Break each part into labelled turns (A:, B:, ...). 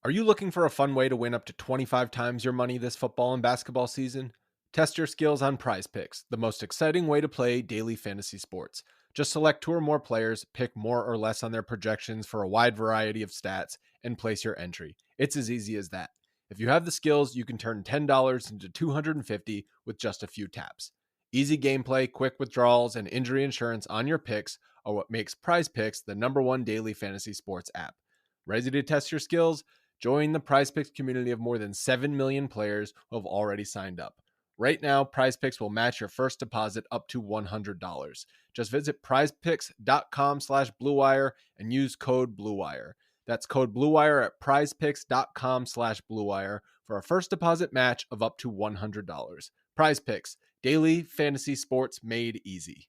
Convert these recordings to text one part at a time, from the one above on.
A: Are you looking for a fun way to win up to 25 times your money this football and basketball season? Test your skills on Prize Picks, the most exciting way to play daily fantasy sports. Just select two or more players, pick more or less on their projections for a wide variety of stats, and place your entry. It's as easy as that. If you have the skills, you can turn $10 into $250 with just a few taps. Easy gameplay, quick withdrawals, and injury insurance on your picks are what makes Prize Picks the #1 daily fantasy sports app. Ready to test your skills? Join the Prize Picks community of more than 7 million players who have already signed up. Right now, Prize Picks will match your first deposit up to $100. Just visit prizepicks.com/bluewire and use code BLUEWIRE. That's code BLUEWIRE at prizepicks.com/bluewire for a first deposit match of up to $100. Prize Picks, daily fantasy sports made easy.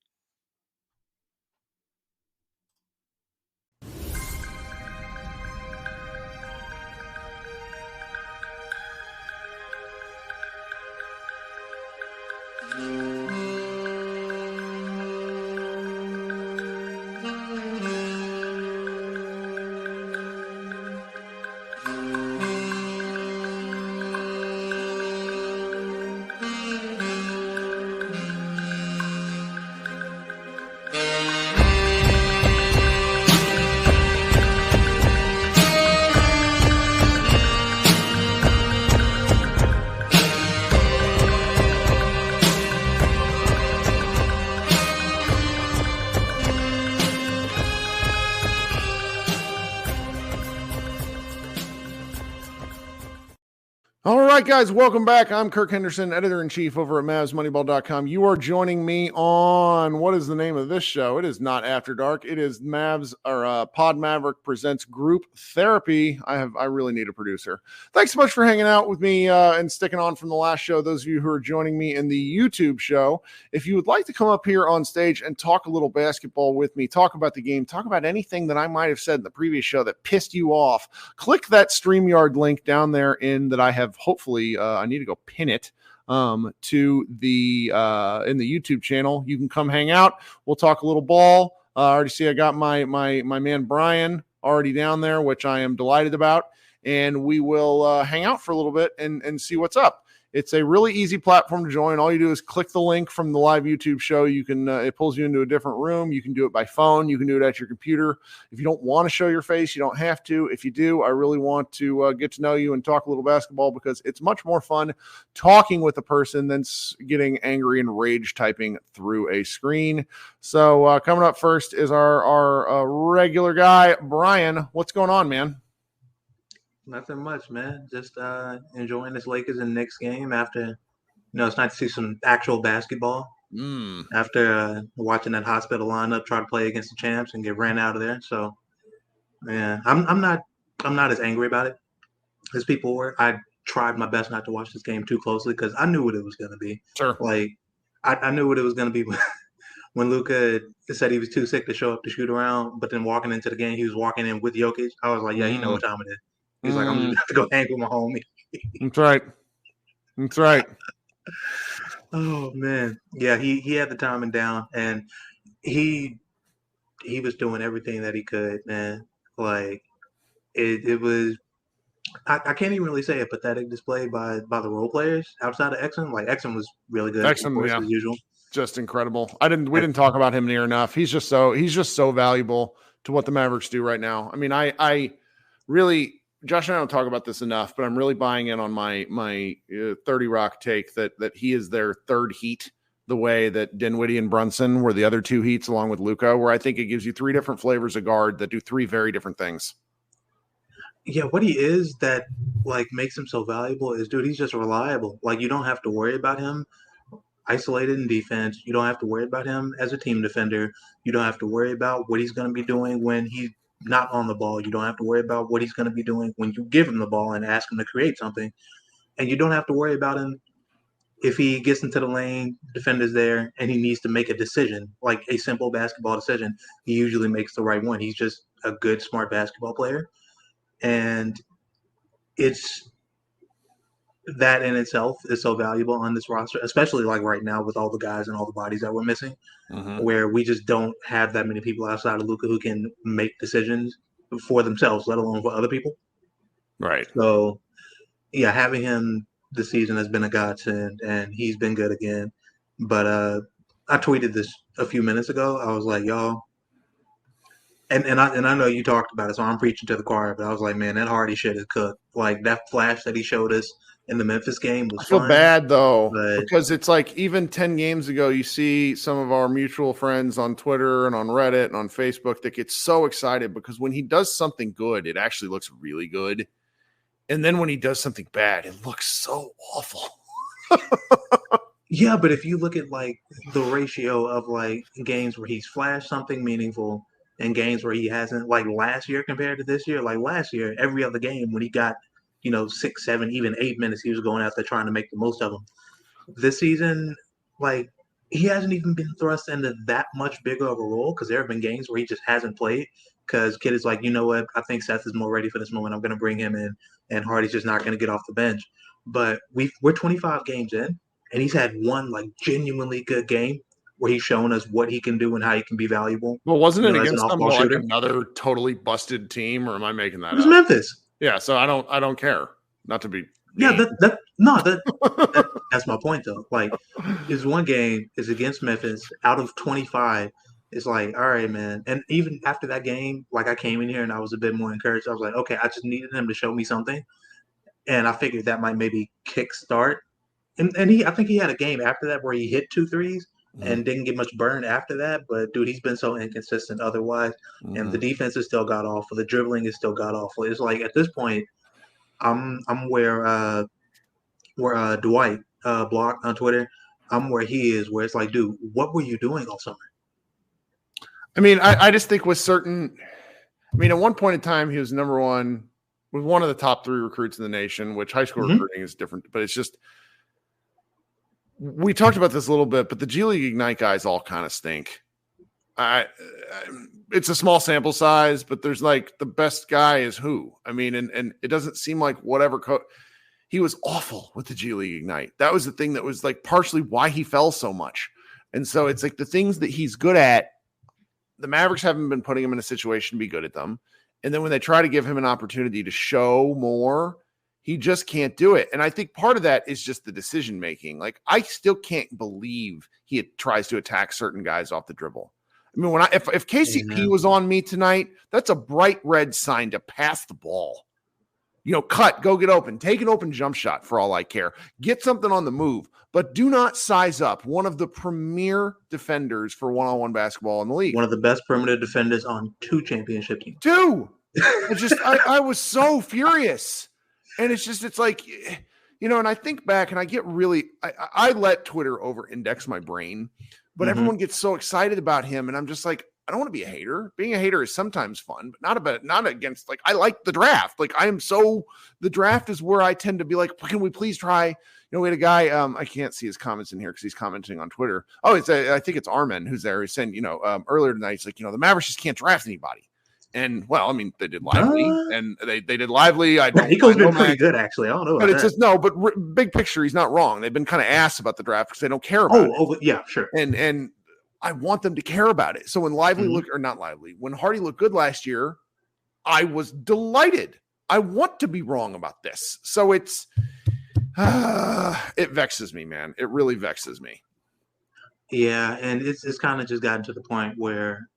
B: All right, guys, welcome back. I'm Kirk Henderson, editor-in-chief over at MavsMoneyball.com. You are joining me on, what is the name of this show? It is not After Dark. It is Pod Maverick presents Group Therapy. I really need a producer. Thanks so much for hanging out with me and sticking on from the last show. Those of you who are joining me in the YouTube show, if you would like to come up here on stage and talk a little basketball with me, talk about the game, talk about anything that I might have said in the previous show that pissed you off, click that StreamYard link down there that I have hopefully I need to go pin it to the in the YouTube channel. You can come hang out. We'll talk a little ball. I already see I got my man Brian already down there, which I am delighted about, and we will hang out for a little bit and see what's up. It's a really easy platform to join. All you do is click the link from the live YouTube show. You can it pulls you into a different room. You can do it by phone. You can do it at your computer. If you don't want to show your face, you don't have to. If you do, I really want to get to know you and talk a little basketball, because it's much more fun talking with a person than getting angry and rage typing through a screen. So coming up first is our regular guy, Brian. What's going on, man?
C: Nothing much, man. Just enjoying this Lakers and Knicks game after, it's nice to see some actual basketball. After watching that hospital lineup try to play against the champs and get ran out of there. So, yeah, I'm not as angry about it as people were. I tried my best not to watch this game too closely because I knew what it was going to be.
B: Sure.
C: Like, I knew what it was going to be when Luka said he was too sick to show up to shoot around, but then walking into the game, he was walking in with Jokic. I was like, yeah, you know what time it is. He's like, I'm just going to have to go hang with my homie.
B: That's right.
C: Oh, man. Yeah, he had the timing down, and he was doing everything that he could, man. Like, it was – I can't even really say a pathetic display by the role players outside of Exum. Like, Exum was really good, of course, as usual.
B: Just incredible. We didn't talk about him near enough. He's just so valuable to what the Mavericks do right now. I mean, I really – Josh and I don't talk about this enough, but I'm really buying in on my 30 Rock take that he is their third Heat, the way that Dinwiddie and Brunson were the other two Heats along with Luka, where I think it gives you three different flavors of guard that do three very different things.
C: Yeah, what he is that like makes him so valuable is, dude, he's just reliable. Like, you don't have to worry about him isolated in defense. You don't have to worry about him as a team defender. You don't have to worry about what he's going to be doing when he's not on the ball. You don't have to worry about what he's going to be doing when you give him the ball and ask him to create something. And you don't have to worry about him if he gets into the lane, defender's there, and he needs to make a decision, like a simple basketball decision. He usually makes the right one. He's just a good, smart basketball player. And it's that in itself is so valuable on this roster, especially like right now with all the guys and all the bodies that we're missing, where we just don't have that many people outside of Luka who can make decisions for themselves, let alone for other people.
B: Right.
C: So, yeah, having him this season has been a godsend, and he's been good again. But I tweeted this a few minutes ago. I was like, y'all, and I know you talked about it, so I'm preaching to the choir. But I was like, man, that Hardy shit is cooked. Like that flash that he showed us in the Memphis game
B: I
C: was
B: feel
C: fun,
B: bad though,
C: but
B: because it's like even 10 games ago, you see some of our mutual friends on Twitter and on Reddit and on Facebook that get so excited because when he does something good, it actually looks really good. And then when he does something bad, it looks so awful.
C: yeah. But if you look at like the ratio of like games where he's flashed something meaningful and games where he hasn't, like last year compared to this year, like last year, every other game when he got 6, 7, even 8 minutes, he was going out there trying to make the most of them. This season, like he hasn't even been thrust into that much bigger of a role because there have been games where he just hasn't played because Kid is like, you know what, I think Seth is more ready for this moment. I'm going to bring him in, and Hardy's just not going to get off the bench. But we're 25 games in, and he's had one like genuinely good game where he's shown us what he can do and how he can be valuable.
B: Well, wasn't it
C: As an
B: against them
C: off-ball
B: like
C: shooter.
B: another totally busted team, or am I making
C: It
B: that
C: was
B: up?
C: Memphis.
B: Yeah, so I don't care. Not to be
C: Yeah,
B: mean.
C: that's my point though. Like, is one game is against Memphis out of 25. It's like, all right, man. And even after that game, like I came in here and I was a bit more encouraged. I was like, okay, I just needed him to show me something, and I figured that might maybe kickstart. And I think he had a game after that where he hit 2 threes and didn't get much burn after that. But dude, he's been so inconsistent otherwise, and the defense is still god awful. The dribbling is still god awful. It's like at this point, I'm where Dwight blocked on Twitter. I'm where he is, where it's like, dude, what were you doing all summer?
B: I mean, I just think with certain, I mean, at one point in time, he was number one, was one of the top 3 recruits in the nation, which high school recruiting is different, but it's just, we talked about this a little bit, but the G League Ignite guys all kind of stink. It's a small sample size, but there's like the best guy is who? I mean, and it doesn't seem like whatever he was awful with the G League Ignite. That was the thing that was like partially why he fell so much. And so it's like the things that he's good at, the Mavericks haven't been putting him in a situation to be good at them. And then when they try to give him an opportunity to show more, he just can't do it. And I think part of that is just the decision making. Like I still can't believe he tries to attack certain guys off the dribble. I mean, if KCP was on me tonight, that's a bright red sign to pass the ball. Cut, go get open, take an open jump shot for all I care. Get something on the move, but do not size up one of the premier defenders for one-on-one basketball in the league.
C: One of the best perimeter defenders on 2 championship teams.
B: 2. I was so furious. And it's like, and I think back and I get really, I let Twitter over-index my brain, but everyone gets so excited about him. And I'm just like, I don't want to be a hater. Being a hater is sometimes fun, but not against, like, I like the draft. Like the draft is where I tend to be like, can we please try? We had a guy, I can't see his comments in here because he's commenting on Twitter. Oh, I think it's Armin who's there. He's saying, earlier tonight, he's like, the Mavericks just can't draft anybody. And well, I mean, they did Lively, and they did Lively.
C: Nico's been pretty good, actually. I don't know,
B: but it's just no. But big picture, he's not wrong. They've been kind of ass about the draft because they don't care about it.
C: Oh, yeah, sure.
B: And I want them to care about it. So when when Hardy looked good last year, I was delighted. I want to be wrong about this. So it vexes me, man. It really vexes me.
C: Yeah, and it's kind of just gotten to the point where,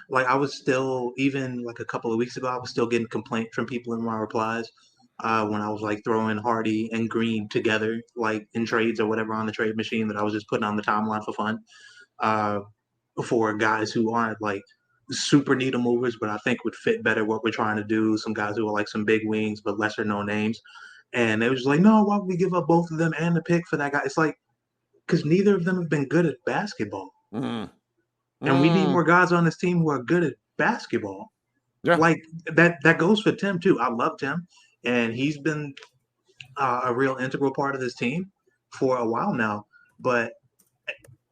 C: like, I was still, even like a couple of weeks ago, I was still getting complaints from people in my replies when I was like throwing Hardy and Green together, like in trades or whatever on the trade machine that I was just putting on the timeline for fun for guys who aren't like super needle movers, but I think would fit better what we're trying to do. Some guys who are like some big wings, but lesser known names. And they were just like, no, why would we give up both of them and the pick for that guy? It's like, because neither of them have been good at basketball. And we need more guys on this team who are good at basketball. Yeah. Like that goes for Tim too. I love Tim, and he's been a real integral part of this team for a while now. But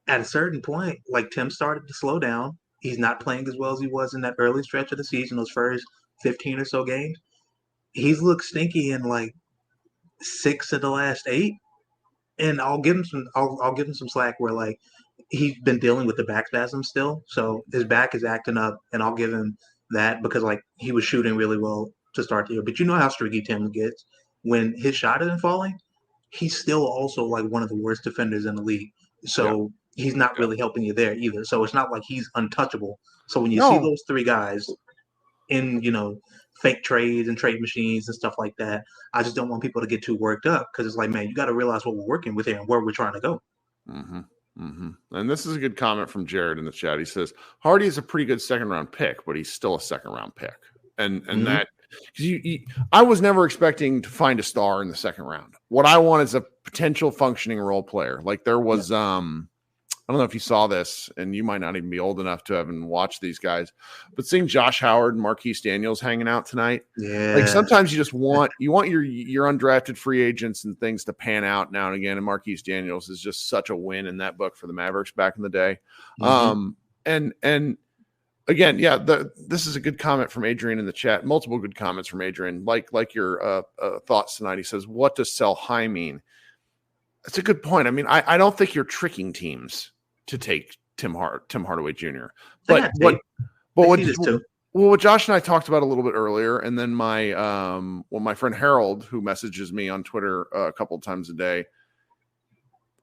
C: at a certain point, like Tim started to slow down. He's not playing as well as he was in that early stretch of the season, those first 15 or so games. He's looked stinky in like 6 of the last 8. And I'll give him some slack where like he's been dealing with the back spasm still, so his back is acting up, and I'll give him that because like he was shooting really well to start the year. But you know how streaky Tim gets. When his shot isn't falling, he's still also like one of the worst defenders in the league. So he's not really helping you there either. So it's not like he's untouchable. So when you see those three guys in, fake trades and trade machines and stuff like that, I just don't want people to get too worked up because it's like, man, you got to realize what we're working with here and where we're trying to go.
B: Mm-hmm. Mm-hmm. And this is a good comment from Jared in the chat. He says Hardy is a pretty good second round pick, but he's still a second round pick. And that I was never expecting to find a star in the second round. What I want is a potential functioning role player. Like there was, I don't know if you saw this, and you might not even be old enough to have watched these guys, but seeing Josh Howard and Marquise Daniels hanging out tonight, like sometimes you just want your undrafted free agents and things to pan out now and again. And Marquise Daniels is just such a win in that book for the Mavericks back in the day. And again, this is a good comment from Adrian in the chat. Multiple good comments from Adrian, like your thoughts tonight. He says, "What does sell high mean?" That's a good point. I mean, I don't think you're tricking teams to take Tim Hardaway Jr. But what Josh and I talked about a little bit earlier, and then my friend Harold, who messages me on Twitter a couple of times a day,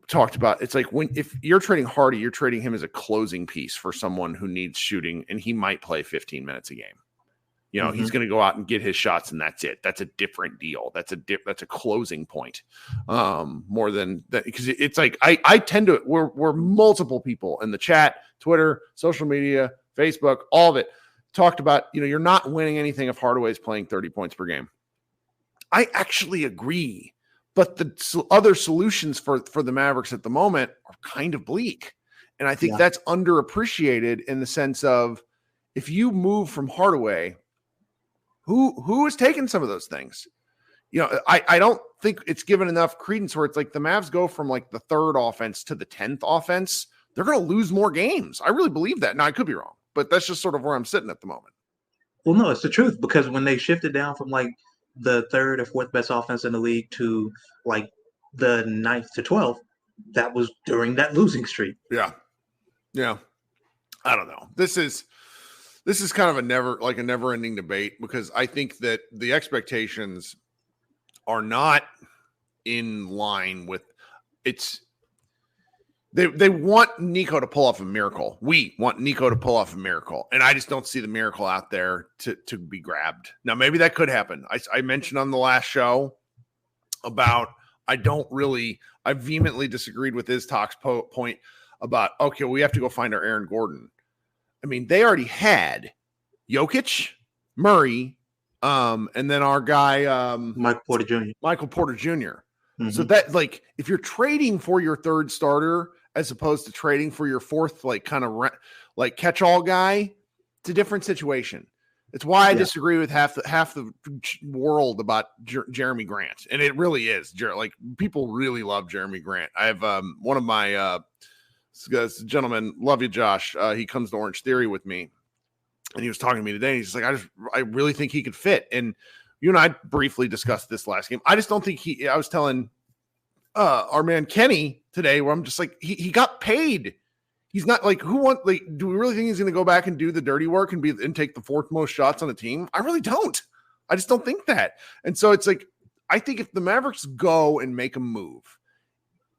B: talked about, it's like if you're trading Hardy, you're trading him as a closing piece for someone who needs shooting, and he might play 15 minutes a game. He's going to go out and get his shots, and that's it. That's a different deal. That's a closing point, more than that, because it's like I tend to. We're multiple people in the chat, Twitter, social media, Facebook, all of it talked about. You're not winning anything if Hardaway's playing 30 points per game. I actually agree, but the other solutions for the Mavericks at the moment are kind of bleak, and I think that's underappreciated in the sense of if you move from Hardaway. Who has taken some of those things? I don't think it's given enough credence where it's like the Mavs go from like the third offense to the 10th offense. They're going to lose more games. I really believe that. Now, I could be wrong, but that's just sort of where I'm sitting at the moment.
C: Well, no, it's the truth, because when they shifted down from like the third or fourth best offense in the league to like the 9th to 12th, that was during that losing streak.
B: Yeah. I don't know. This is kind of a never-ending debate, because I think that the expectations are not in line with it's. They want Nico to pull off a miracle. We want Nico to pull off a miracle, and I just don't see the miracle out there to be grabbed. Now, maybe that could happen. I mentioned on the last show about I vehemently disagreed with Iztok's point about, okay, we have to go find our Aaron Gordon. I mean, they already had Jokic, Murray, and then our guy
C: Michael Porter Jr.
B: Mm-hmm. So that, like, if you're trading for your third starter as opposed to trading for your fourth, like, kind of like catch-all guy, it's a different situation. It's why I disagree with half the world about Jeremy Grant, and it really is. Like, people really love Jeremy Grant. I have one of my this gentleman, love you, Josh. He comes to Orange Theory with me, and he was talking to me today. And he's like, I really think he could fit. And you and I briefly discussed this last game. I just don't think I was telling our man Kenny today, where I'm just like, he got paid. He's not like, do we really think he's going to go back and do the dirty work and take the fourth most shots on the team? I really don't. I just don't think that. And so it's like, I think if the Mavericks go and make a move,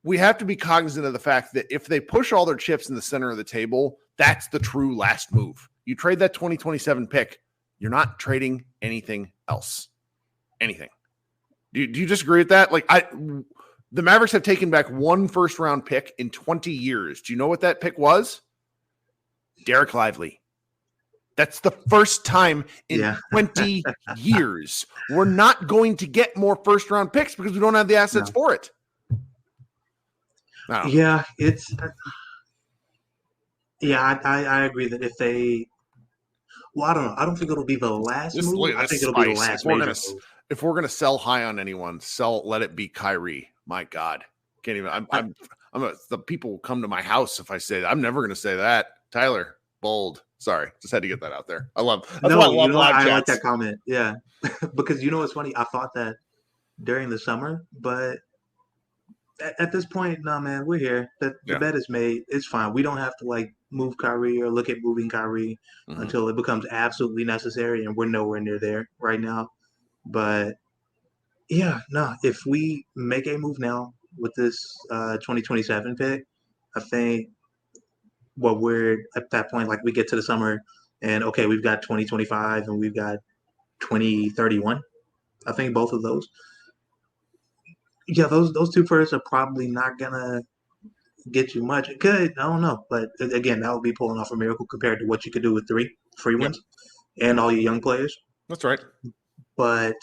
B: we have to be cognizant of the fact that if they push all their chips in the center of the table, that's the true last move. You trade that 2027 pick, you're not trading anything else. Anything. Do you disagree with that? Like, the Mavericks have taken back one first-round pick in 20 years. Do you know what that pick was? Derek Lively. That's the first time in 20 years. We're not going to get more first-round picks because we don't have the assets for it.
C: Yeah, I agree that if they, I don't know. I don't think it'll be the last move. I think it'll be the last major move.
B: If we're gonna sell high on anyone, let it be Kyrie. My God, can't even. The people come to my house if I say that. I'm never gonna say that. Tyler, bold. Sorry, just had to get that out there. I like
C: that comment. Yeah, because it's funny. I thought that during the summer, but at this point, no, man, we're here. The bet is made. It's fine. We don't have to move Kyrie or look at moving Kyrie until it becomes absolutely necessary, and we're nowhere near there right now. But yeah, no, if we make a move now with this 2027 pick, I think we're at that point, like we get to the summer and okay, we've got 2025 and we've got 2031. I think both of those. Yeah, those two firsts are probably not gonna get you much. It could, I don't know, but again, that would be pulling off a miracle compared to what you could do with 3 free
B: Yep.
C: ones and all your young players.
B: That's right.
C: But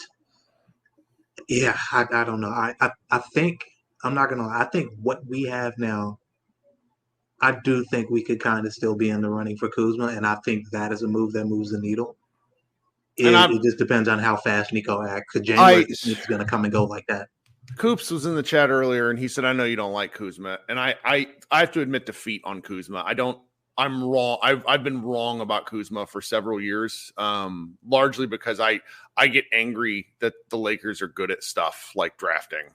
C: yeah, I don't know. I think I'm not gonna lie. I think what we have now, I do think we could kind of still be in the running for Kuzma, and I think that is a move that moves the needle. It just depends on how fast Nico acts. Because January is going to come and go like that.
B: Coops was in the chat earlier, and he said, "I know you don't like Kuzma," and I have to admit defeat on Kuzma. I'm wrong. I've been wrong about Kuzma for several years, largely because I get angry that the Lakers are good at stuff like drafting.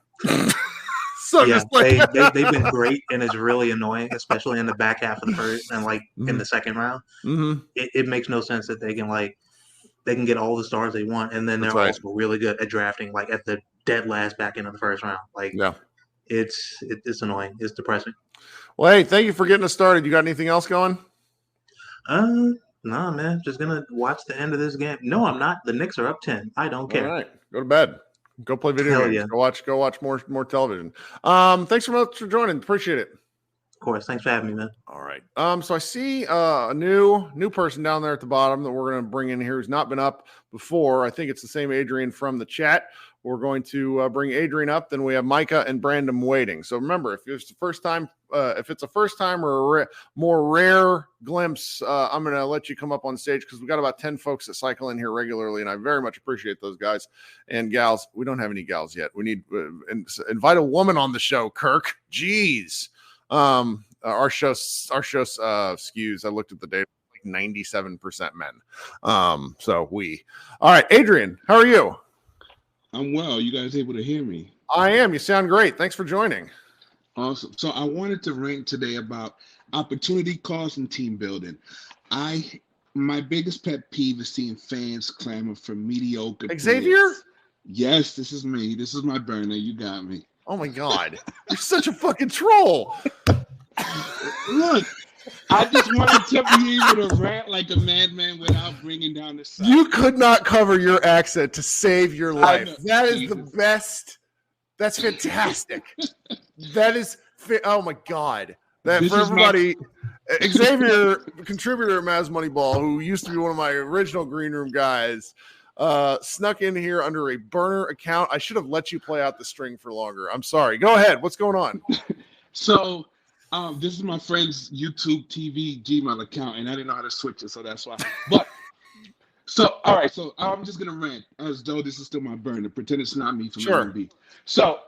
B: So
C: yeah, they've been great, and it's really annoying, especially in the back half of the first and in the second round.
B: Mm-hmm.
C: It makes no sense that they can get all the stars they want, and then they're also really good at drafting, like at the dead last back end of the first round. It's annoying. It's depressing.
B: Well, hey, thank you for getting us started. You got anything else going?
C: No, man. Just gonna watch the end of this game. No, I'm not. The Knicks are up 10. I don't care.
B: All right, go to bed. Go play video games. Yeah. Go watch more television. Thanks so much for joining. Appreciate it.
C: Of course. Thanks for having me, man.
B: All right. So I see a new person down there at the bottom that we're going to bring in here who's not been up before. I think it's the same Adrian from the chat. We're going to bring Adrian up. Then we have Micah and Brandon waiting. So remember, if it's the first time, if it's a first time or a more rare glimpse, I'm going to let you come up on stage because we've got about 10 folks that cycle in here regularly, and I very much appreciate those guys and gals. We don't have any gals yet. We need invite a woman on the show, Kirk. Jeez. Our show skews. I looked at the data, like 97% men. All right, Adrian, how are you?
D: I'm well. You guys able to hear me?
B: I am. You sound great. Thanks for joining.
D: Awesome. So I wanted to rant today about opportunity cost and team building. My biggest pet peeve is seeing fans clamor for mediocre
B: Xavier?
D: Players. Yes, this is me. This is my burner. You got me.
B: Oh my God. You're such a fucking troll.
D: Look, I just wanted to be able to rant like a madman without bringing down the sun.
B: You could not cover your accent to save your life. That is the best. That's fantastic. That is, oh my God. That for everybody, Xavier, contributor at Mavs Moneyball, who used to be one of my original green room guys, snuck in here under a burner account. I should have let you play out the string for longer. I'm sorry. Go ahead. What's going on?
D: So, this is my friend's YouTube TV Gmail account, and I didn't know how to switch it, so that's why. But so, all right, so I'm just gonna rant as though this is still my burner. Pretend it's not me from MLB. So,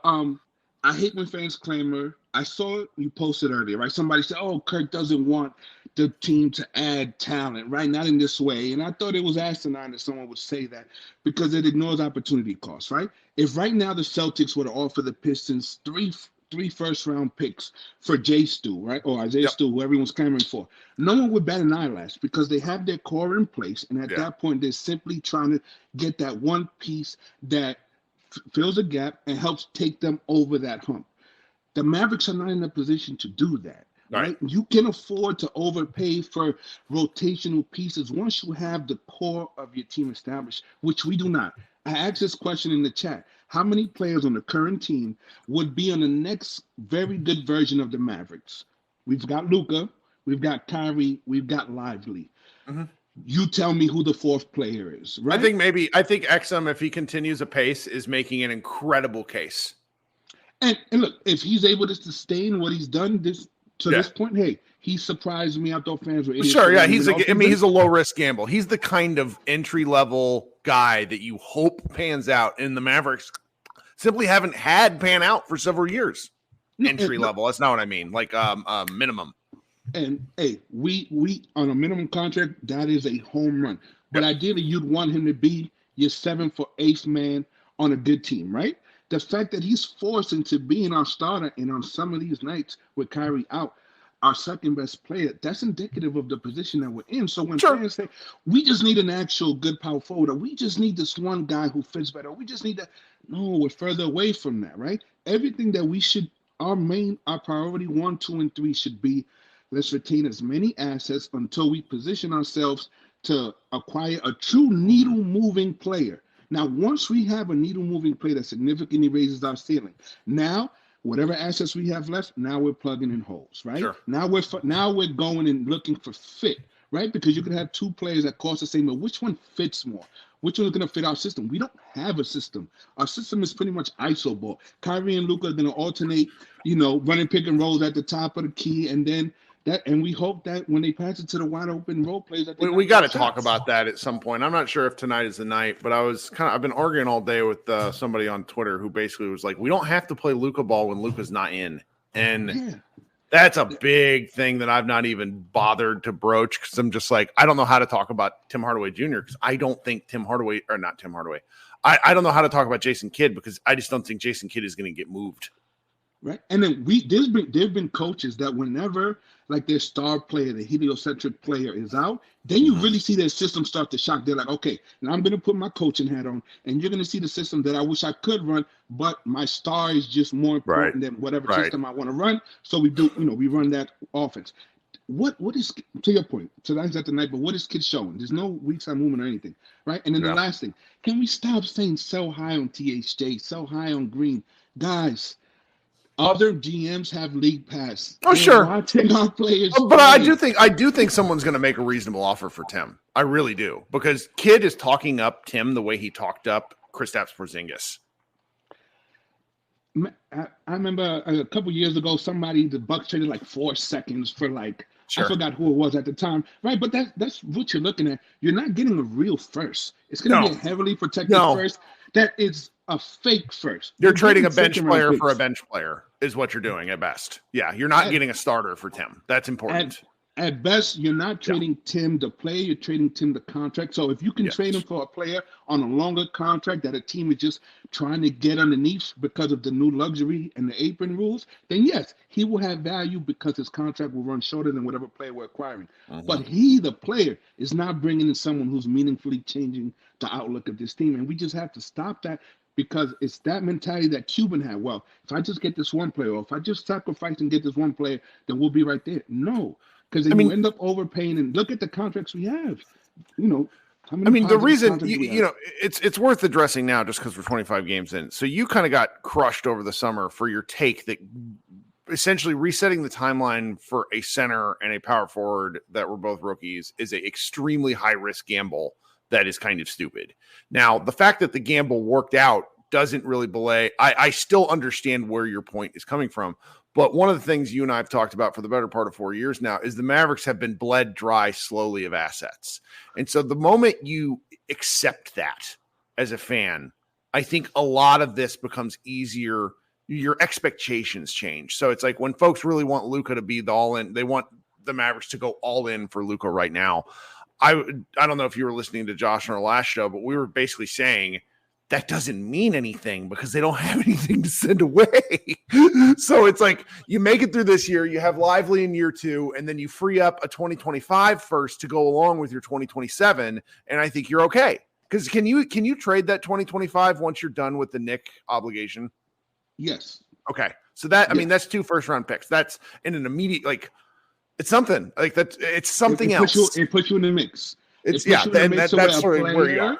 D: I hate when fans clamor. I saw it, you posted earlier, right? Somebody said, "Oh, Kirk doesn't want the team to add talent, right? Not in this way." And I thought it was asinine that someone would say that because it ignores opportunity costs, right? If right now the Celtics were to offer the Pistons three first-round picks for Jay Stu, right? Or Isaiah Stu, who everyone's clamoring for. No one would bat an eyelash because they have their core in place. And at that point, they're simply trying to get that one piece that fills a gap and helps take them over that hump. The Mavericks are not in a position to do that, right? You can afford to overpay for rotational pieces once you have the core of your team established, which we do not. I asked this question in the chat. How many players on the current team would be on the next very good version of the Mavericks? We've got Luka, we've got Kyrie, we've got Lively. Mm-hmm. You tell me who the fourth player is, right?
B: I think Exum, if he continues apace, is making an incredible case.
D: And look, if he's able to sustain what he's done this point, hey, he surprised me. I thought fans were idiots.
B: Sure, yeah, he's a low risk gamble. He's the kind of entry level guy that you hope pans out, and the Mavericks simply haven't had pan out for several years. Entry level, that's not what I mean. Like minimum.
D: And hey, we on a minimum contract, that is a home run. But ideally, you'd want him to be your 7th or 8th man on a good team, right? The fact that he's forced into being our starter and on some of these nights with Kyrie out, our second best player, that's indicative of the position that we're in. So when
B: Sure.
D: fans say, we just need an actual good power forward, or we just need this one guy who fits better, or we just need that. No, we're further away from that, right? Everything that we should, our priority 1, 2, and 3 should be, let's retain as many assets until we position ourselves to acquire a true needle moving player. Now, once we have a needle moving player that significantly raises our ceiling, now whatever assets we have left, now we're plugging in holes, right?
B: Sure.
D: Now we're going and looking for fit, right? Because you could have two players that cost the same, but which one fits more? Which one is going to fit our system? We don't have a system. Our system is pretty much iso ball. Kyrie and Luka are going to alternate, running pick and rolls at the top of the key, and then and we hope that when they pass it to the wide open role players, that
B: we got to talk about that at some point. I'm not sure if tonight is the night, but I've been arguing all day with somebody on Twitter who basically was like, we don't have to play Luka ball when Luka's not in. And that's a big thing that I've not even bothered to broach, because I'm just like, I don't know how to talk about Tim Hardaway Jr. because I don't think I don't know how to talk about Jason Kidd because I just don't think Jason Kidd is going to get moved.
D: Right. And then there've been coaches that whenever like their star player, the heliocentric player is out, then you really see their system start to shock. They're like, okay, now I'm going to put my coaching hat on, and you're going to see the system that I wish I could run, but my star is just more important than whatever system I want to run. So we run that offense. What is, to your point, tonight's at the night, but what is Kidd showing? There's no weak side movement or anything, right? And then the last thing, can we stop saying so high on THJ, so high on Green? Guys, other GMs have league pass.
B: Oh, sure.
D: Watching our players
B: but I do think someone's going to make a reasonable offer for Tim. I really do, because Kidd is talking up Tim the way he talked up Kristaps Porzingis.
D: I remember a couple years ago, the Bucks traded like 4 seconds for I forgot who it was at the time, right? But that's what you're looking at. You're not getting a real first. It's going to be a heavily protected first. That is a fake first.
B: You're trading a bench player for a bench player is what you're doing at best. Yeah, you're not getting a starter for Tim. That's important.
D: At best, you're not trading Tim the player, you're trading Tim the contract. So if you can trade him for a player on a longer contract that a team is just trying to get underneath because of the new luxury and the apron rules, then yes, he will have value because his contract will run shorter than whatever player we're acquiring. But he, the player, is not bringing in someone who's meaningfully changing the outlook of this team. And we just have to stop that, because it's that mentality that Cuban had. Well, if I just get this one player, or if I just sacrifice and get this one player, then we'll be right there. No. Because then you end up overpaying, and look at the contracts we have.
B: The reason it's worth addressing now, just because we're 25 games in. So you kind of got crushed over the summer for your take that essentially resetting the timeline for a center and a power forward that were both rookies is an extremely high risk gamble that is kind of stupid. Now, the fact that the gamble worked out doesn't really belay. I still understand where your point is coming from. But one of the things you and I have talked about for the better part of 4 years now is the Mavericks have been bled dry slowly of assets. And so the moment you accept that as a fan, I think a lot of this becomes easier. Your expectations change. So it's like when folks really want Luka to be the all-in, they want the Mavericks to go all in for Luka right now. I don't know if you were listening to Josh on our last show, but we were basically saying that doesn't mean anything because they don't have anything to send away. So it's like you make it through this year, you have Lively in year 2, and then you free up a 2025 first to go along with your 2027, and I think you're okay. Because can you trade that 2025 once you're done with the Nick obligation?
D: Yes.
B: Okay. So that, I mean, that's 2 first-round picks. That's in an immediate, it's something. It's something else.
D: It puts you in the mix.
B: That's sort of where you are.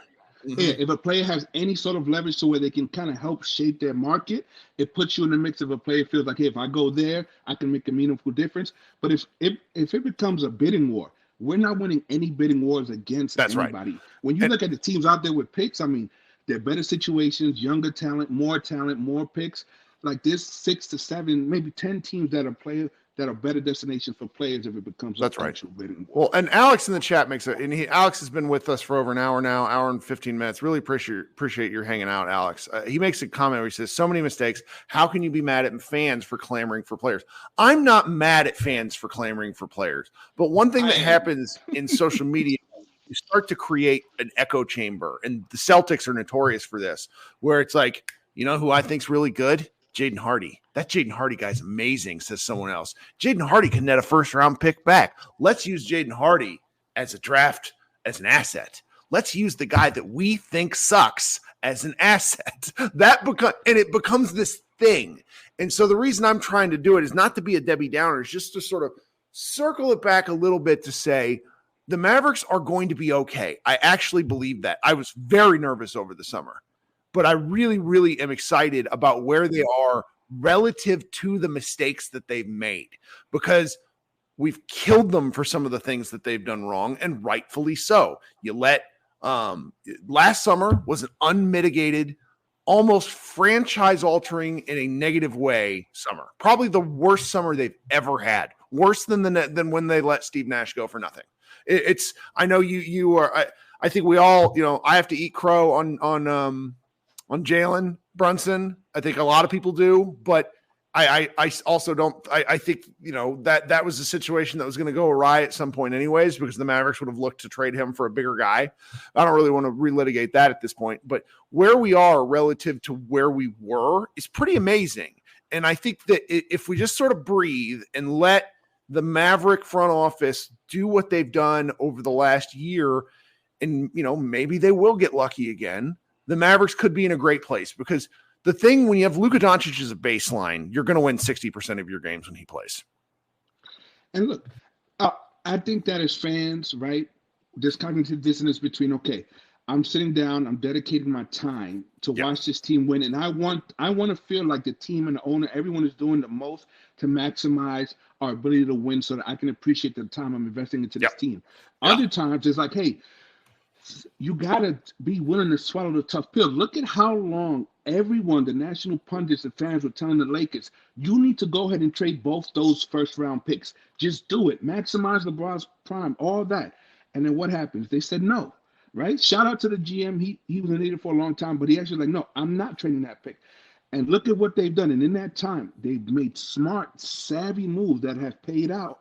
D: Yeah, if a player has any sort of leverage to where they can kind of help shape their market, it puts you in the mix of a player feels like, hey, if I go there, I can make a meaningful difference. But if it becomes a bidding war, we're not winning any bidding wars against anybody. Right. When you look at the teams out there with picks, I mean, they're better situations, younger talent, more picks. Like there's 6 to 7, maybe 10 teams that are better destinations for players if it becomes actual bidding war.
B: Well, and Alex in the chat Alex has been with us for over an hour now, hour and 15 minutes. Really appreciate your hanging out, Alex. He makes a comment where he says, so many mistakes. How can you be mad at fans for clamoring for players? I'm not mad at fans for clamoring for players. But one thing that happens in social media, you start to create an echo chamber. And the Celtics are notorious for this, where it's like, you know who I think's really good? Jaden Hardy. That Jaden Hardy guy's amazing, says someone else. Jaden Hardy can net a first-round pick back. Let's use Jaden Hardy as a draft, as an asset. Let's use the guy that we think sucks as an asset. It becomes this thing. And so the reason I'm trying to do it is not to be a Debbie Downer, is just to sort of circle it back a little bit to say the Mavericks are going to be okay. I actually believe that. I was very nervous over the summer, but I really, really am excited about where they are relative to the mistakes that they've made, because we've killed them for some of the things that they've done wrong, and rightfully so. You let last summer was an unmitigated, almost franchise altering in a negative way summer. Probably the worst summer they've ever had. Worse than when they let Steve Nash go for nothing. I know you are. I think we all, I have to eat crow on Jalen Brunson. I think a lot of people do, but I also don't. I think that was a situation that was going to go awry at some point, anyways, because the Mavericks would have looked to trade him for a bigger guy. I don't really want to relitigate that at this point, but where we are relative to where we were is pretty amazing. And I think that if we just sort of breathe and let the Maverick front office do what they've done over the last year, and maybe they will get lucky again, the Mavericks could be in a great place, because the thing when you have Luka Doncic as a baseline, you're going to win 60% of your games when he plays.
D: And look, I think that as fans, right, there's cognitive dissonance between, okay, I'm sitting down, I'm dedicating my time to watch this team win, and I want to feel like the team and the owner, everyone is doing the most to maximize our ability to win, so that I can appreciate the time I'm investing into this team. Other times, it's like, hey, you got to be willing to swallow the tough pill. Look at how long everyone, the national pundits and fans, were telling the Lakers, you need to go ahead and trade both those first-round picks. Just do it. Maximize LeBron's prime, all that. And then what happens? They said no, right? Shout out to the GM. He was an idiot for a long time, but he actually like, no, I'm not trading that pick. And look at what they've done. And in that time, they've made smart, savvy moves that have paid off.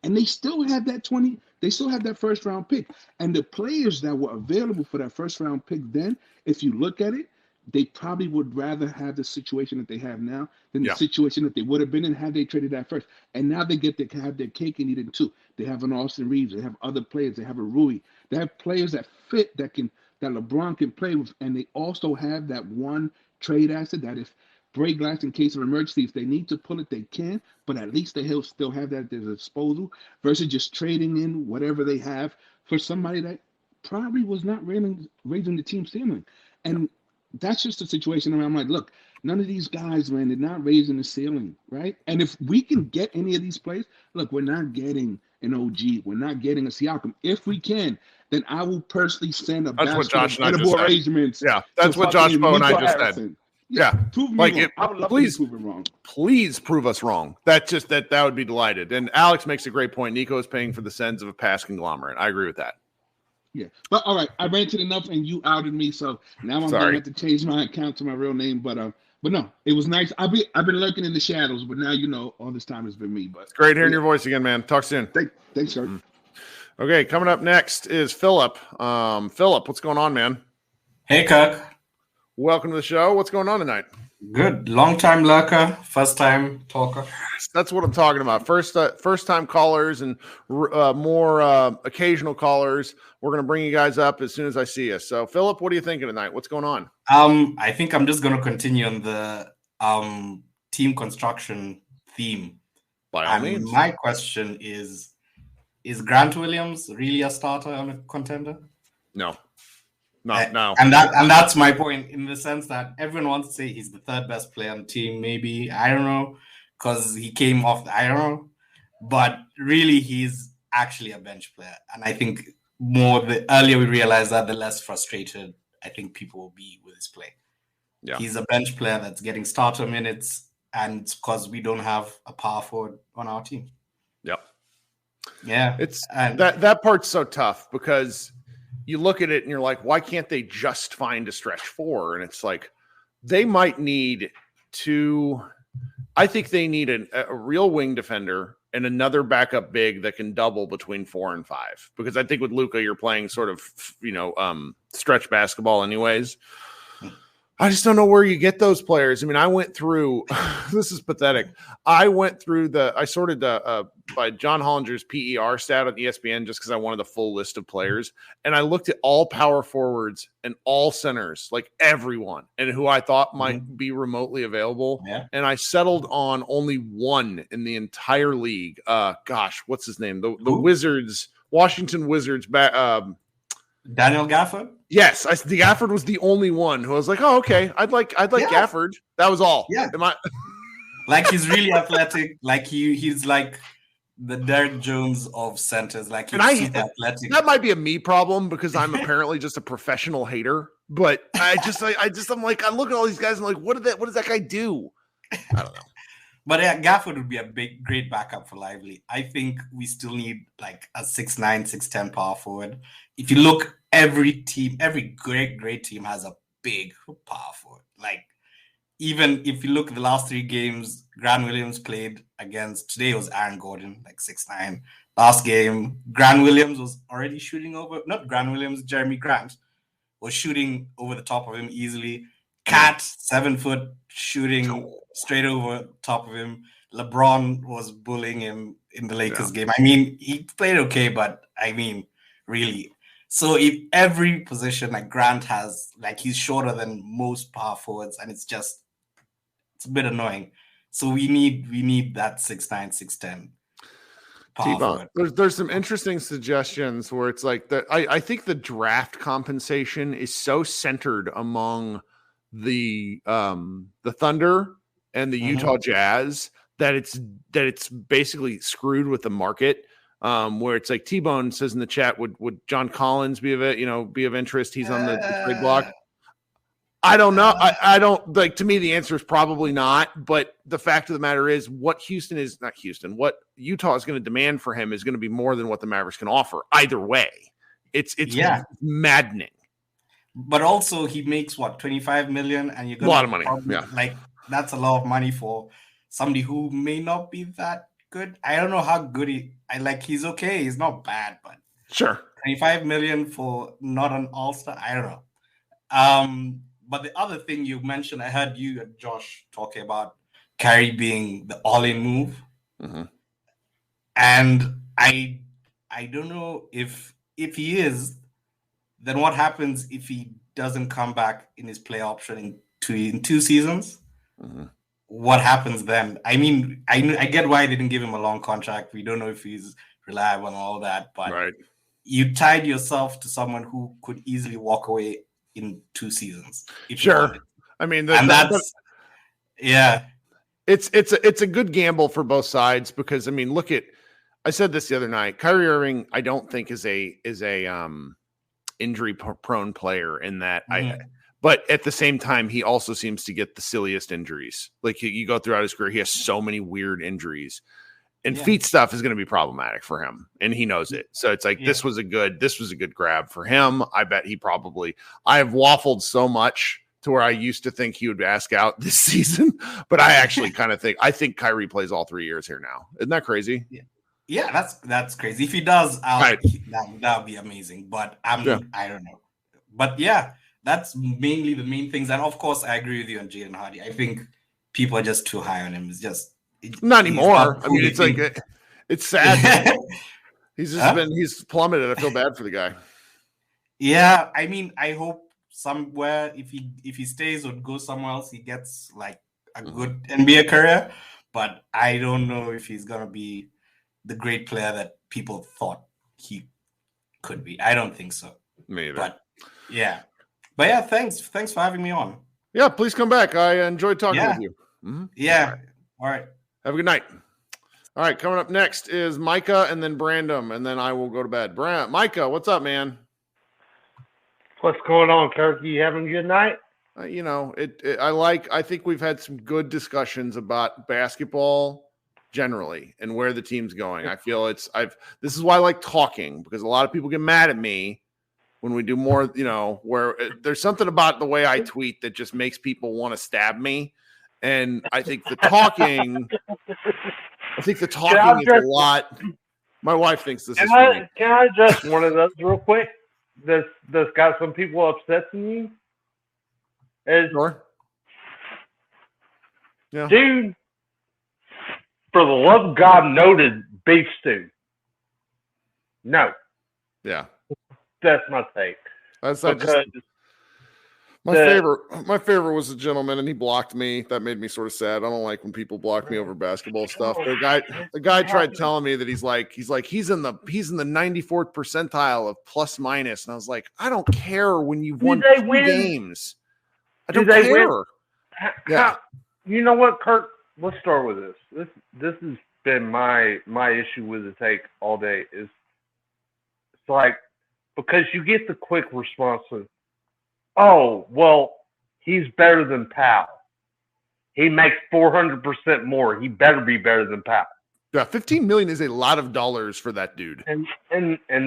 D: And they still have that first round pick. And the players that were available for that first round pick then, if you look at it, they probably would rather have the situation that they have now than the situation that they would have been in had they traded that first. And now they get to have their cake and eat it too. They have an Austin Reeves. They have other players. They have a Rui. They have players that fit, that LeBron can play with. And they also have that one trade asset that if break glass in case of emergency, if they need to pull it, they can, but at least they'll still have that at their disposal versus just trading in whatever they have for somebody that probably was not raising the team ceiling. And that's just the situation where I'm like, look, none of these guys, man, they're not raising the ceiling, right? And if we can get any of these players, look, we're not getting an OG. We're not getting a Siakam. If we can, then I will personally send a basket of edible arrangements.
B: Yeah, that's what Josh Bowe and I just said. Yeah,
D: prove me wrong. I would love to prove it wrong.
B: Please prove us wrong. That would be delighted. And Alex makes a great point. Nico is paying for the sins of a past conglomerate. I agree with that.
D: Yeah, but all right, I ranted enough, and you outed me, so now I'm going to have to change my account to my real name. But no, it was nice. I've been lurking in the shadows, but now all this time has been me. But
B: it's great hearing your voice again, man. Talk soon.
D: Thanks, sir.
B: Okay, coming up next is Philip. Philip, what's going on, man?
E: Hey, Kirk.
B: Welcome to the show. What's going on tonight?
E: Good. Long time lurker, first time talker.
B: That's what I'm talking about. First time callers and more occasional callers. We're going to bring you guys up as soon as I see you. So, Philip, what are you thinking tonight? What's going on?
E: I think I'm just going to continue on the team construction theme.
B: By all means.
E: My question is Grant Williams really a starter on a contender?
B: No. No.
E: And that's my point, in the sense that everyone wants to say he's the third best player on the team. Maybe, I don't know, because he came off I don't know. But really, he's actually a bench player. And I think the earlier we realize that, the less frustrated I think people will be with his play. Yeah. He's a bench player that's getting starter minutes, and it's because we don't have a power forward on our team.
B: Yep.
E: Yeah.
B: That part's so tough, because you look at it and you're like, why can't they just find a stretch four? And it's like, they might need I think they need a real wing defender and another backup big that can double between 4 and 5. Because I think with Luka, you're playing sort of, stretch basketball anyways. I just don't know where you get those players. I mean, I went through, this is pathetic. I sorted by John Hollinger's PER stat on ESPN just because I wanted the full list of players. And I looked at all power forwards and all centers, like everyone, and who I thought might be remotely available.
E: Yeah.
B: And I settled on only one in the entire league. What's his name? The Wizards, Washington Wizards,
E: Daniel Gafford?
B: Yes, the Gafford was the only one who I was like, oh, okay, I'd like Gafford. That was all.
E: Yeah.
B: Am
E: Like he's really athletic. Like he's like the Derek Jones of centers. Like he's super athletic.
B: That might be a me problem because I'm apparently just a professional hater. But I'm like, I look at all these guys and I'm like, what does that guy do? I don't know.
E: But Gafford would be a great backup for Lively. I think we still need like a 6'9", 6'10" power forward. If you look, every great team has a big power forward. Like, even if you look at the last 3 games, Grant Williams played against, today was Aaron Gordon, like 6'9". Last game, Grant Williams was already shooting over, not Grant Williams, Jeremy Grant was shooting over the top of him easily. Cat, 7 foot, shooting straight over top of him. LeBron was bullying him in the Lakers game. I mean, he played okay, but I mean, really. So if every position like Grant has, like he's shorter than most power forwards, and it's a bit annoying. So we need that 6'9", 6'10" power forward.
B: There's some interesting suggestions where it's like that. I think the draft compensation is so centered among the Thunder and the Utah Jazz that it's basically screwed with the market. Where it's like T-Bone says in the chat, would John Collins be of interest? He's on the trade block. I don't know. I don't like. To me, the answer is probably not. But the fact of the matter is, what Utah is going to demand for him is going to be more than what the Mavericks can offer. Either way, it's maddening.
E: But also, he makes what, $25 million, and you're gonna
B: a lot of money.
E: Like that's a lot of money for somebody who may not be that good. I don't know how good he's okay. He's not bad, but
B: sure,
E: $25 million for not an all-star. I don't know. But the other thing you mentioned, I heard you and Josh talking about Kyrie being the all-in move, and I don't know if he is. Then what happens if he doesn't come back in his play option in 2 seasons? What happens then? I mean, I get why they didn't give him a long contract. We don't know if he's reliable and all that, but you tied yourself to someone who could easily walk away in 2 seasons.
B: Sure. I mean,
E: it's
B: a good gamble for both sides because I mean, I said this the other night. Kyrie Irving, I don't think is a injury prone player in that but at the same time, he also seems to get the silliest injuries. Like you go throughout his career, he has so many weird injuries, and feet stuff is going to be problematic for him, and he knows it. So it's like this was a good grab for him. I bet I have waffled so much to where I used to think he would ask out this season, but I actually I think Kyrie plays all 3 years here now. Isn't that crazy?
E: Yeah, that's crazy. If he does, that would be amazing. But I don't know. But yeah, that's mainly the main things. And of course, I agree with you on Jaden Hardy. I think people are just too high on him.
B: Not anymore. I mean, it's like it's sad. He's plummeted. I feel bad for the guy.
E: Yeah, I mean, I hope somewhere if he stays or goes somewhere else, he gets like a good NBA career. But I don't know if he's gonna be the great player that people thought he could be. I don't think so.
B: Me either.
E: But yeah, thanks for having me on.
B: Yeah, please come back. I enjoyed talking with you.
E: Yeah. All right.
B: Have a good night. All right, coming up next is Micah and then Brandon, and then I will go to bed. Micah, what's up, man?
F: What's going on, Kirk? You having a good night?
B: I think we've had some good discussions about basketball generally and where the team's going. I feel this is why I like talking, because a lot of people get mad at me when we do more, where there's something about the way I tweet that just makes people want to stab me. And I think the talking is a lot. My wife thinks this is funny.
F: Can I address one of those real quick? That's got some people upsetting you? is,
B: Sure. Yeah.
F: dude, for the love of God, noted beef stew. No,
B: Yeah.
F: that's my take.
B: That's
F: Because
B: my favorite was a gentleman, and he blocked me. That made me sort of sad. I don't like when people block me over basketball stuff. The guy tried telling me that he's in the 94th percentile of plus minus, and I was like, I don't care when you've won 2 games. I don't care. Yeah.
F: You know what, Kirk? Let's start with this. This has been my issue with the take all day. It's like, because you get the quick response of, oh, well, he's better than Powell. He makes 400% more. He better be better than Powell.
B: Yeah, $15 million is a lot of dollars for that dude.
F: And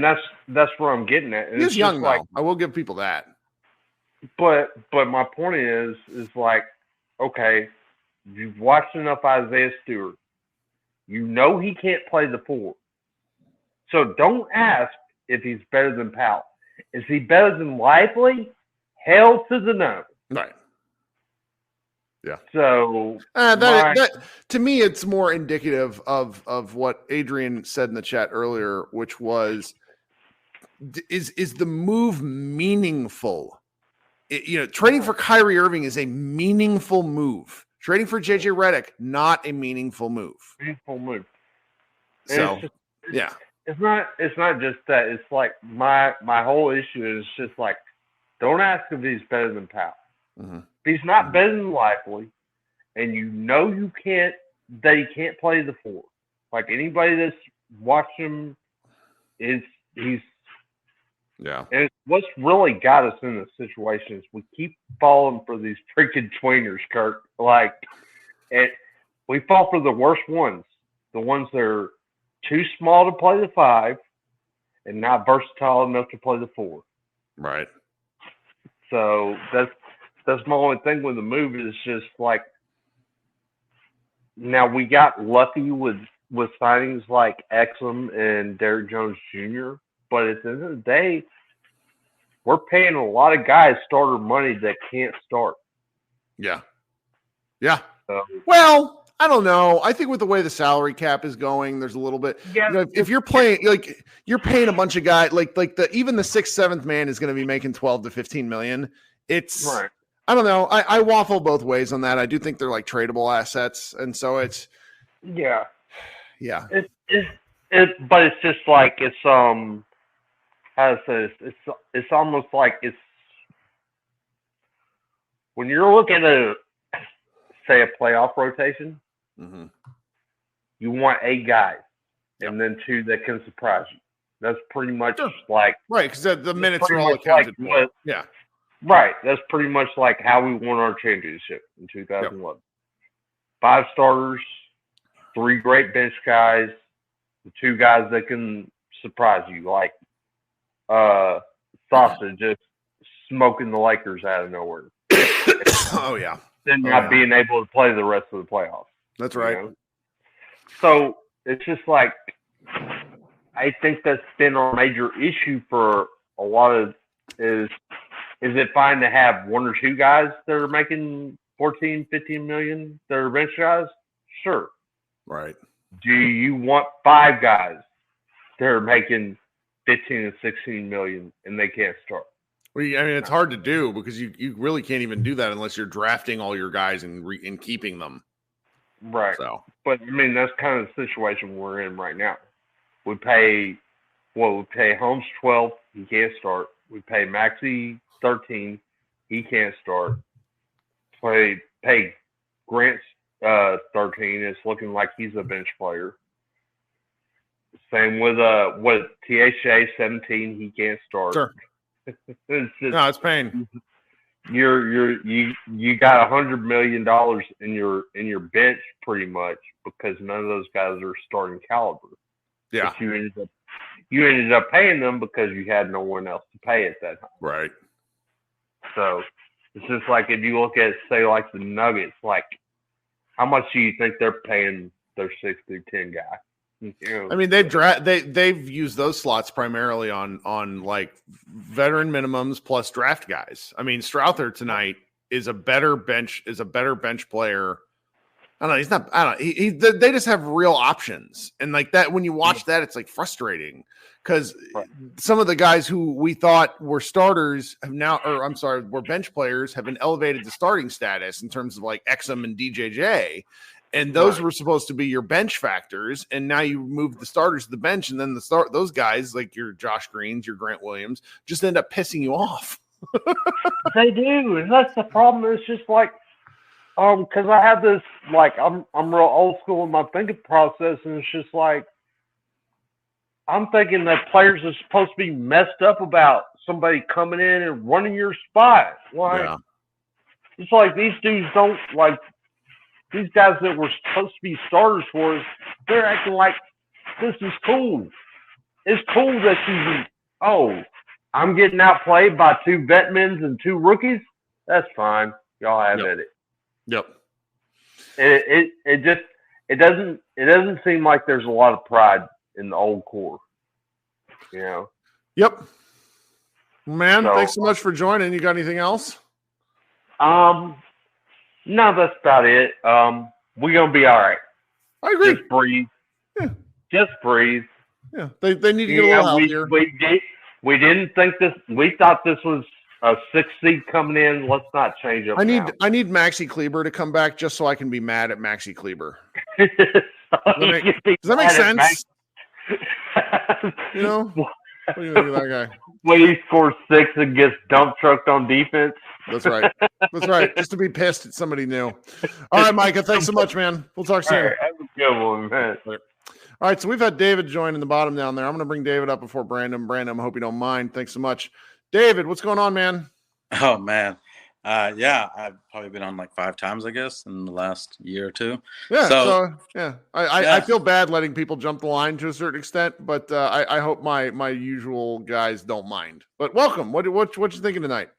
F: that's where I'm getting at. And
B: he's young, though. I will give people that.
F: But my point is like, okay, you've watched enough Isaiah Stewart. You know he can't play the 4. So don't ask if he's better than Powell. Is he better than Lively? Hell to the no.
B: Right. Yeah.
F: So
B: that to me, it's more indicative of what Adrian said in the chat earlier, which was, is the move meaningful? Trading for Kyrie Irving is a meaningful move. Trading for JJ Redick, not a meaningful move.
F: Meaningful move.
B: So, yeah.
F: It's not just that. It's like my whole issue is just like, don't ask if he's better than Powell.
B: Mm-hmm.
F: If he's not better than Lively, and you know that he can't play the 4. Like anybody that's watched him, he's
B: yeah.
F: And what's really got us in this situation is we keep falling for these freaking tweeners, Kirk. Like, we fall for the worst ones. The ones that are too small to play the 5 and not versatile enough to play the 4.
B: Right.
F: So that's my only thing with the move is just like, now we got lucky with signings like Exum and Derrick Jones Jr., but at the end of the day, we're paying a lot of guys starter money that can't start.
B: Yeah. Yeah. Well, I don't know. I think with the way the salary cap is going, there's a little bit. Yeah. If you're playing, like you're paying a bunch of guys, like even the 6th, 7th man is going to be making 12 to 15 million. It's right. I don't know. I waffle both ways on that. I do think they're like tradable assets, and so it's
F: yeah.
B: But
F: it's just like it's how to say this? It's almost like it's when you're looking at say a playoff rotation,
B: mm-hmm.
F: you want 8 guys and then 2 that can surprise you. That's pretty much like
B: right because the minutes are all accounted for. Yeah,
F: right. That's pretty much like how we won our championship in 2011. Yep. 5 starters, 3 great bench guys, the 2 guys that can surprise you, like Sausage just smoking the Lakers out of nowhere.
B: Oh yeah.
F: Then not being able to play the rest of the playoffs.
B: That's right.
F: So it's just like I think that's been our major issue for a lot of is it fine to have 1 or 2 guys that are making 14, 15 million that are bench guys? Sure.
B: Right.
F: Do you want 5 guys that are making 15 and 16 million and they can't start?
B: Well, I mean, it's hard to do because you really can't even do that unless you're drafting all your guys and keeping them.
F: Right.
B: So,
F: but I mean, that's kind of the situation we're in right now. We pay Holmes 12, he can't start. We pay Maxey 13, he can't start. Pay Grant 13, it's looking like he's a bench player. Same with THA 17, he can't start.
B: Sure. It's pain.
F: You got $100 million in your bench pretty much because none of those guys are starting caliber.
B: Yeah.
F: But you ended up paying them because you had no one else to pay at that time.
B: Right.
F: So it's just like if you look at say like the Nuggets, like how much do you think they're paying their 6 through 10 guy?
B: I mean, they've used those slots primarily on like veteran minimums plus draft guys. I mean, Strouthers tonight is a better bench player. I don't know. He's not. I don't know. They just have real options, and like that. When you watch that, it's like frustrating because some of the guys who we thought were starters have now, or I'm sorry, were bench players, have been elevated to starting status in terms of like Exum and DJJ, and those were supposed to be your bench factors, and now you move the starters to the bench, and then those guys like your Josh Greens, your Grant Williams, just end up pissing you off.
F: They do, and that's the problem. It's just like. Because I have this, like, I'm real old school in my thinking process, and it's just like, I'm thinking that players are supposed to be messed up about somebody coming in and running your spot. Like, it's like these dudes don't, like, these guys that were supposed to be starters for us, they're acting like this is cool. It's cool that I'm getting outplayed by 2 veterans and 2 rookies. That's fine. Y'all have at it.
B: Yep.
F: It doesn't seem like there's a lot of pride in the old core. You know.
B: Yep. Man, thanks so much for joining. You got anything else?
F: No, that's about it. We're gonna be all right.
B: I agree.
F: Just breathe.
B: Yeah.
F: Just breathe.
B: Yeah. They need to get a little healthier.
F: We didn't think this. We thought this was a 6th seed coming in. Let's not change up. I
B: need Maxi Kleber to come back just so I can be mad at Maxi Kleber.
F: Does
B: that make sense? You know, what do you think of that guy?
F: When he scores 6 and gets dump trucked on defense.
B: That's right. That's right. Just to be pissed at somebody new. All right, Micah. Thanks so much, man. We'll talk soon.
F: All right, have a good one, man.
B: All right. So we've had David join in the bottom down there. I'm going to bring David up before Brandon. Brandon, I hope you don't mind. Thanks so much. David, what's going on, man?
G: Oh, man. Yeah, I've probably been on like 5 times, I guess, in the last year or 2.
B: Yeah. I feel bad letting people jump the line to a certain extent, but I hope my usual guys don't mind. But welcome. What you thinking tonight?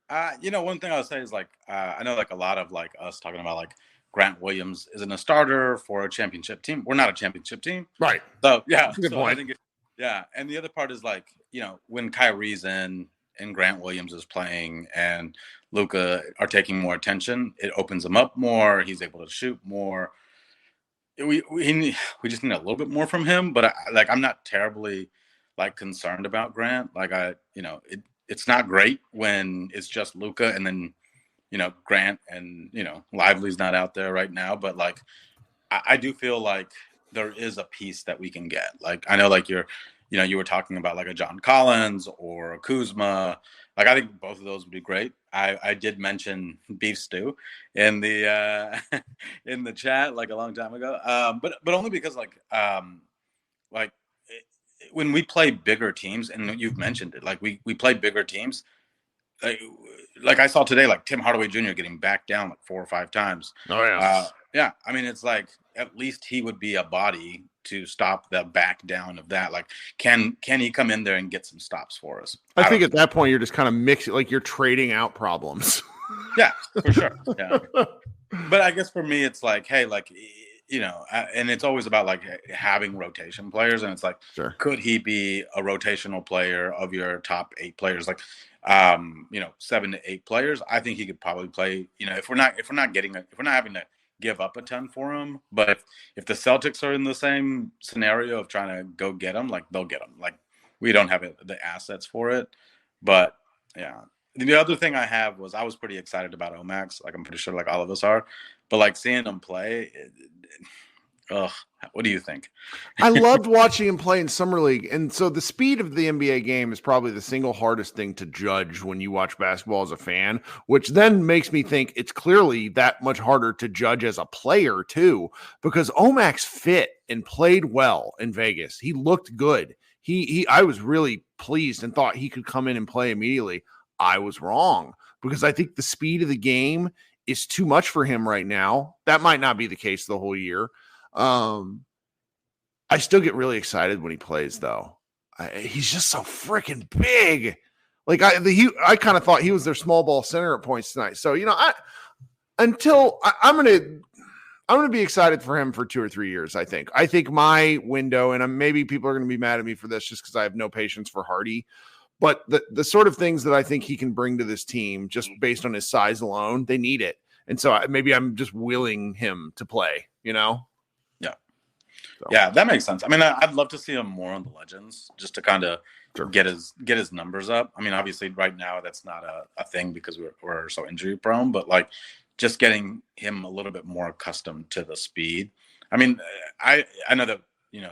G: One thing I would say is like I know like a lot of like us talking about like Grant Williams isn't a starter for a championship team. We're not a championship team,
B: right?
G: So yeah,
B: good point.
G: I think and the other part is like when Kyrie's in and Grant Williams is playing and Luka are taking more attention, it opens him up more. He's able to shoot more. We just need a little bit more from him, but I'm not terribly like concerned about Grant. Like it's not great when it's just Luka and then Grant and Lively's not out there right now, but like I do feel like there is a piece that we can get. Like I know like you were talking about like a John Collins or a Kuzma. Like I think both of those would be great. I did mention beef stew in the in the chat like a long time ago, but only because when we play bigger teams, and you've mentioned it, like we play bigger teams. Like I saw today, like Tim Hardaway Jr. getting back down like 4 or 5 times.
B: Oh yeah.
G: Yeah. I mean, it's like at least he would be a body to stop the back down of that. Like, can he come in there and get some stops for us?
B: I think at that point you're just kind of mixing, like you're trading out problems.
G: Yeah, for sure. Yeah. But I guess for me, it's like, hey, like, and it's always about like having rotation players, and it's like,
B: sure,
G: could he be a rotational player of your top 8 players? Like, 7 to 8 players. I think he could probably play. If we're not having to give up a ton for him, but if the Celtics are in the same scenario of trying to go get him, like they'll get him. Like we don't have the assets for it, but yeah. The other thing I have was I was pretty excited about Omax. Like I'm pretty sure like all of us are, but like seeing him play, what do you think?
B: I loved watching him play in Summer League. And so the speed of the NBA game is probably the single hardest thing to judge when you watch basketball as a fan, which then makes me think it's clearly that much harder to judge as a player too, because Omax fit and played well in Vegas. He looked good. I was really pleased and thought he could come in and play immediately. I was wrong because I think the speed of the game is too much for him right now. That might not be the case the whole year. I still get really excited when he plays, though. He's just so freaking big. Like I kind of thought he was their small ball center at points tonight. So I'm gonna be excited for him for 2 or 3 years. I think my window, and maybe people are gonna be mad at me for this just because I have no patience for Hardy, But the sort of things that I think he can bring to this team, just based on his size alone, they need it. And so maybe I'm just willing him to play, you know?
G: Yeah.
B: So.
G: Yeah, that makes sense. I mean, I'd love to see him more on the Legends just to kind of get his numbers up. I mean, obviously right now that's not a thing because we're so injury prone, but like just getting him a little bit more accustomed to the speed. I mean, I know that,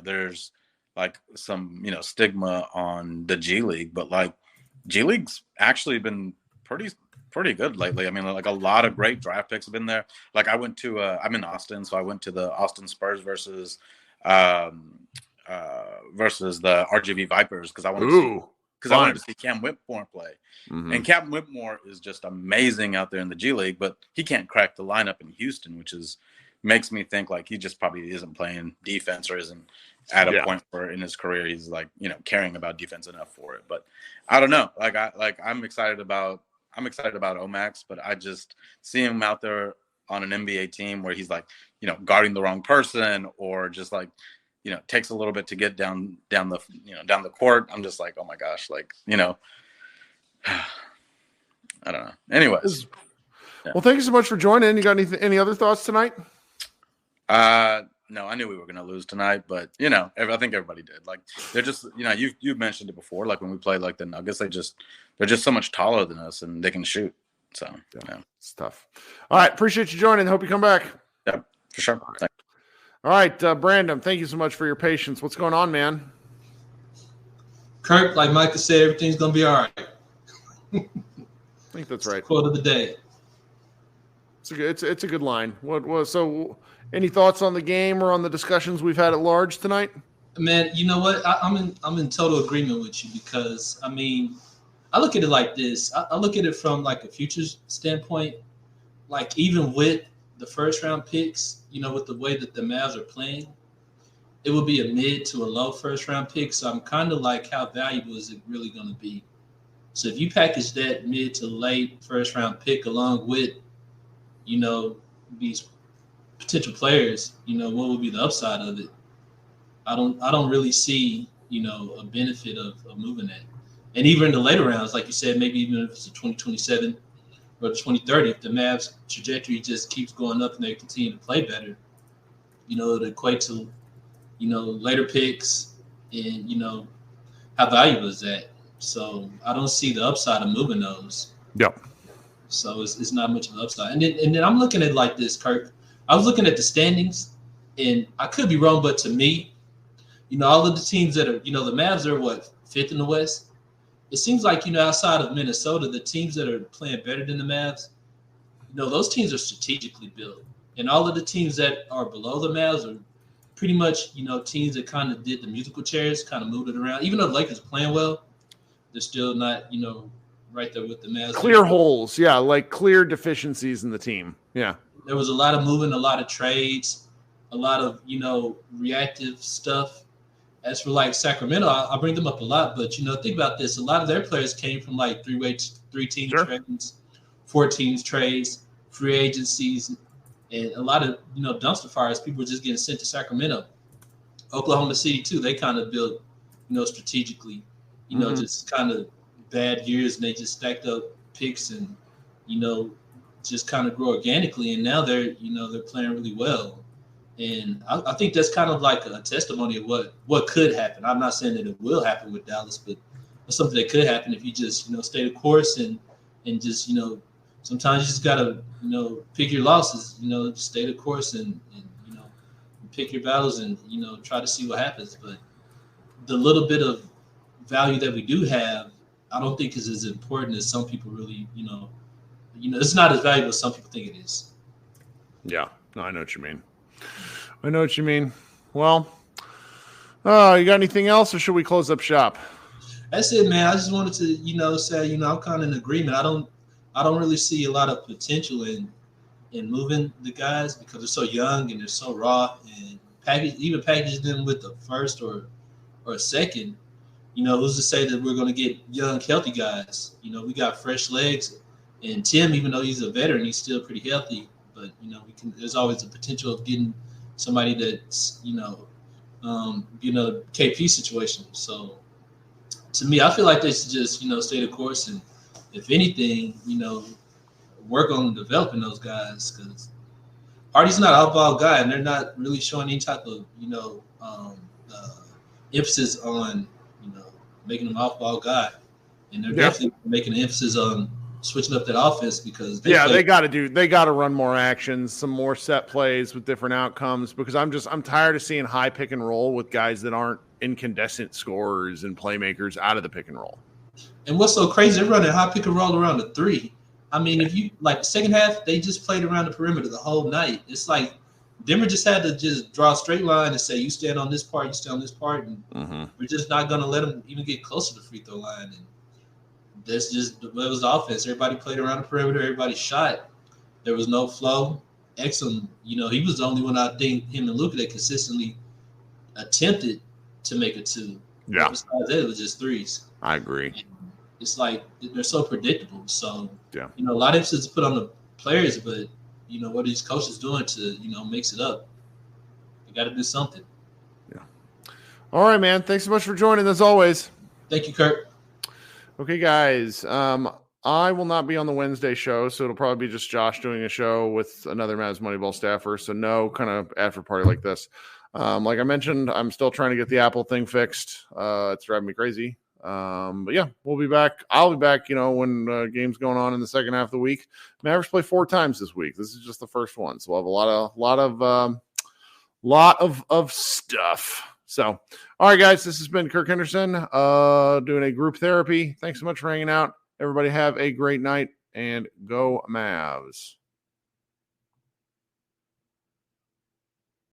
G: there's like some, stigma on the G League, but like G League's actually been pretty good lately. I mean, like a lot of great draft picks have been there. Like I'm in Austin, so I went to the Austin Spurs versus the RGV Vipers because I wanted to see Cam Whitmore play.
B: Mm-hmm.
G: And Cam Whitmore is just amazing out there in the G League, but he can't crack the lineup in Houston, which makes me think like he just probably isn't playing defense or isn't at a point where in his career he's like, caring about defense enough for it. But I don't know. I'm excited about Omax, but I just see him out there on an NBA team where he's like, guarding the wrong person or just like, takes a little bit to get down the court. I'm just like, oh my gosh, like, I don't know. Anyways.
B: Well, thank you so much for joining. You got any other thoughts tonight?
G: No, I knew we were going to lose tonight, but I think everybody did. Like they're just, you've mentioned it before. Like when we played like the Nuggets, they're just so much taller than us and they can shoot. So
B: it's tough. All right, appreciate you joining. Hope you come back.
G: Yeah, for sure.
B: All right, Brandon, thank you so much for your patience. What's going on, man?
H: Kirk, like Micah said, everything's gonna be all right.
B: I think that's right.
H: Quote of the day.
B: It's a good line. So any thoughts on the game or on the discussions we've had at large tonight?
H: Man, you know what? I'm in total agreement with you because I mean, I look at it like this. I look at it from like a futures standpoint. Like even with the first round picks, with the way that the Mavs are playing, it would be a mid to a low first round pick. So I'm kind of like, how valuable is it really going to be? So if you package that mid to late first round pick along with, these potential players, what would be the upside of it? I don't really see, a benefit of moving that. And even in the later rounds, like you said, maybe even if it's a 2027 or 2030, if the Mavs trajectory just keeps going up and they continue to play better, it equate to, later picks and, how valuable is that? So I don't see the upside of moving those.
B: Yep.
H: So it's not much of an upside. And then I'm looking at it like this, Kirk. I was looking at the standings, and I could be wrong, but to me, all of the teams that are, the Mavs are what, 5th in the West? It seems like, outside of Minnesota, the teams that are playing better than the Mavs, those teams are strategically built. And all of the teams that are below the Mavs are pretty much, teams that kind of did the musical chairs, kind of moved it around. Even though the Lakers are playing well, they're still not, right there with the Mavs.
B: Clear holes, yeah, like clear deficiencies in the team. Yeah.
H: There was a lot of moving, a lot of trades, a lot of, reactive stuff. As for like Sacramento, I bring them up a lot, but think about this. A lot of their players came from like three-team trades, 4 teams trades, free agencies, and a lot of dumpster fires. People were just getting sent to Sacramento. Oklahoma City too. They kind of built strategically, just kind of bad years, and they just stacked up picks and just kind of grow organically. And now they're they're playing really well. And I think that's kind of like a testimony of what could happen. I'm not saying that it will happen with Dallas, but it's something that could happen if you just, stay the course and just, sometimes you just got to, pick your losses, just stay the course and pick your battles and, try to see what happens. But the little bit of value that we do have, I don't think is as important as some people really, it's not as valuable as some people think it is.
B: Yeah, no, I know what you mean. Well, you got anything else, or should we close up shop?
H: That's it, man. I just wanted to, say, I'm kind of in agreement. I don't really see a lot of potential in moving the guys because they're so young and they're so raw, and package them with the first or a second. Who's to say that we're going to get young, healthy guys? We got fresh legs, and Tim, even though he's a veteran, he's still pretty healthy. But there's always the potential of getting somebody that's KP situation. So to me, I feel like they should just, stay the course and, if anything, work on developing those guys, because Hardy's not an off-ball guy, and they're not really showing any type of, emphasis on, making him an off-ball guy. And they're definitely making an emphasis on switching up that offense, because they got
B: to run more actions, some more set plays with different outcomes, because I'm tired of seeing high pick and roll with guys that aren't incandescent scorers and playmakers out of the pick and roll.
H: And what's so crazy, they're running high pick and roll around the 3. I mean, if you like the second half, they just played around the perimeter the whole night. It's like Denver just had to just draw a straight line and say, you stand on this part, you stand on this part, and we're just not going to let them even get close to the free throw line. And that's just it was the offense. Everybody played around the perimeter. Everybody shot. There was no flow. Exum, he was the only one, I think, him and Luka, that consistently attempted to make a 2.
B: Yeah.
H: Besides that, it was just 3s.
B: I agree.
H: And it's like they're so predictable. So,
B: yeah,
H: a lot of emphasis is put on the players, but what are these coaches doing to mix it up? You got to do something.
B: Yeah. All right, man. Thanks so much for joining, as always.
H: Thank you, Kirk.
B: Okay, guys. I will not be on the Wednesday show, so it'll probably be just Josh doing a show with another Mavs Moneyball staffer. So no kind of after party like this. Like I mentioned, I'm still trying to get the Apple thing fixed. It's driving me crazy. But yeah, we'll be back. I'll be back, when games going on in the second half of the week. Mavericks play 4 times this week. This is just the first one. So we'll have a lot of stuff. So, all right, guys, this has been Kirk Henderson, doing a group therapy. Thanks so much for hanging out. Everybody have a great night, and go Mavs.